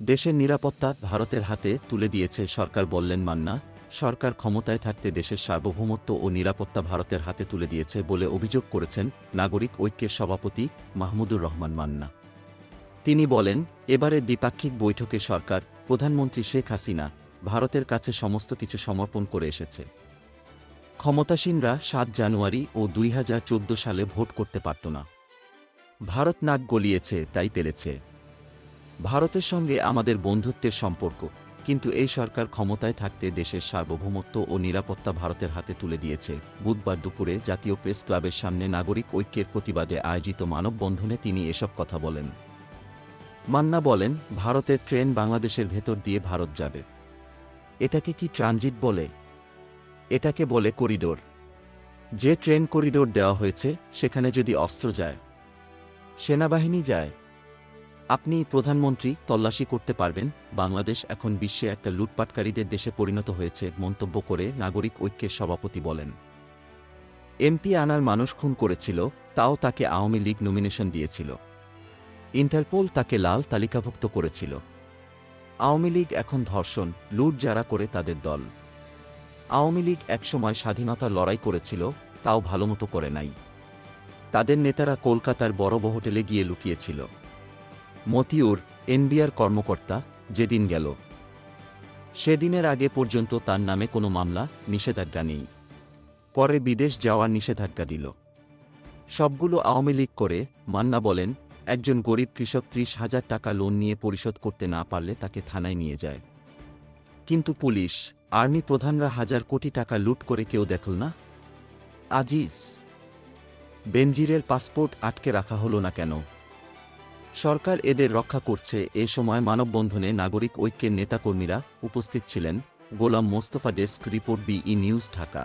দেশের নিরাপত্তা ভারতের হাতে তুলে দিয়েছে সরকার, বললেন মান্না। সরকার ক্ষমতায় থাকতে দেশের সার্বভৌমত্ব ও নিরাপত্তা ভারতের হাতে তুলে দিয়েছে বলে অভিযোগ করেছেন নাগরিক ঐক্যের সভাপতি মাহমুদুর রহমান মান্না। তিনি বলেন, এবারের দ্বিপাক্ষিক বৈঠকে সরকার, প্রধানমন্ত্রী শেখ হাসিনা ভারতের কাছে সমস্ত কিছু সমর্পণ করে এসেছে। ক্ষমতাসীনরা ৭ জানুয়ারি ও ২০১৪ সালে ভোট করতে পারত না। ভারত নাক গলিয়েছে, তাই তেলেছে। ভারতের সঙ্গে আমাদের বন্ধুত্বের সম্পর্ক, কিন্তু এই সরকার ক্ষমতায় থাকতে দেশের সার্বভৌমত্ব ও নিরাপত্তা ভারতের হাতে তুলে দিয়েছে। বুধবার দুপুরে জাতীয় প্রেস ক্লাবের সামনে নাগরিক ঐক্যের প্রতিবাদে আয়োজিত মানববন্ধনে তিনি এসব কথা বলেন। মান্না বলেন, ভারতের ট্রেন বাংলাদেশের ভেতর দিয়ে ভারত যাবে। এটাকে কি ট্রানজিট বলে? এটাকে বলে করিডোর। যে ট্রেন করিডোর দেওয়া হয়েছে, সেখানে যদি অস্ত্র যায়, সেনাবাহিনী যায়, আপনি প্রধানমন্ত্রী তল্লাশি করতে পারবেন। বাংলাদেশ এখন বিশ্বে একটা লুটপাটকারীদের দেশে পরিণত হয়েছে মন্তব্য করে নাগরিক ঐক্যের সভাপতি বলেন, এমপি আনার মানুষ খুন করেছিল, তাও তাকে আওয়ামী লীগ নমিনেশন দিয়েছিল। ইন্টারপোল তাকে লাল তালিকাভুক্ত করেছিল। আওয়ামী লীগ এখন ধর্ষণ, লুট যারা করে তাদের দল। আওয়ামী লীগ একসময় স্বাধীনতার লড়াই করেছিল, তাও ভালোমতো করে নাই। তাদের নেতারা কলকাতার বড় বড় হোটেলে গিয়ে লুকিয়েছিল। মতিউর, এনবিআর কর্মকর্তা, যেদিন গেল, সেদিনের আগে পর্যন্ত তার নামে কোনো মামলা, নিষেধাজ্ঞা নেই। পরে বিদেশ যাওয়ার নিষেধাজ্ঞা দিল। সবগুলো আওয়ামী লীগ করে। মান্না বলেন, একজন গরিব কৃষক ৩০,০০০ টাকা লোন নিয়ে পরিশোধ করতে না পারলে তাকে থানায় নিয়ে যায়। কিন্তু পুলিশ, আর্মি প্রধানরা হাজার কোটি টাকা লুট করে কেউ দেখল না। আজিজ বেনজিরের পাসপোর্ট আটকে রাখা হলো না কেন? সরকার এদের রক্ষা করছে। এ সময় মানববন্ধনে নাগরিক ঐক্যের নেতাকর্মীরা উপস্থিত ছিলেন। Golam Mostafa, desk report, BE news, Dhaka.